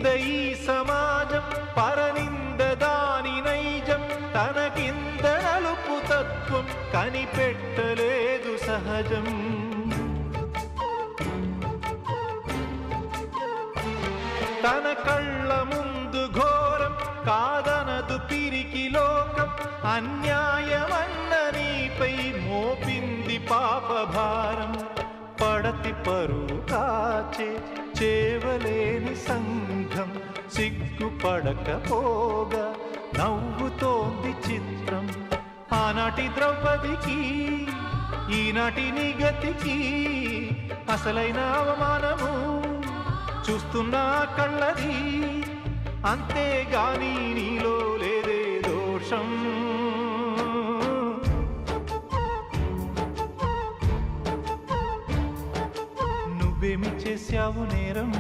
నింద ఈ సమాజం పరనింద దాని నైజం తన కింద నలుపు తత్వం కనిపెట్టలేదు సహజం తన కళ్ళ ముందు ఘోరం కాదనదు పిరికి లోకం అన్యాయమన్న నీపై మోపింది పాపభారం పడతి పరువు కాచే చేవలేని సంఘం సిగ్గుపడకపోగా నవ్వుతోంది చిత్రం ఆనాటి ద్రౌపదికి ఈనాటి నిగతికి అసలైన అవమానము చూస్తున్నా కళ్ళది అంతేగాని నీలో లేదే దోషం నువ్వేమి చేశావు నేరం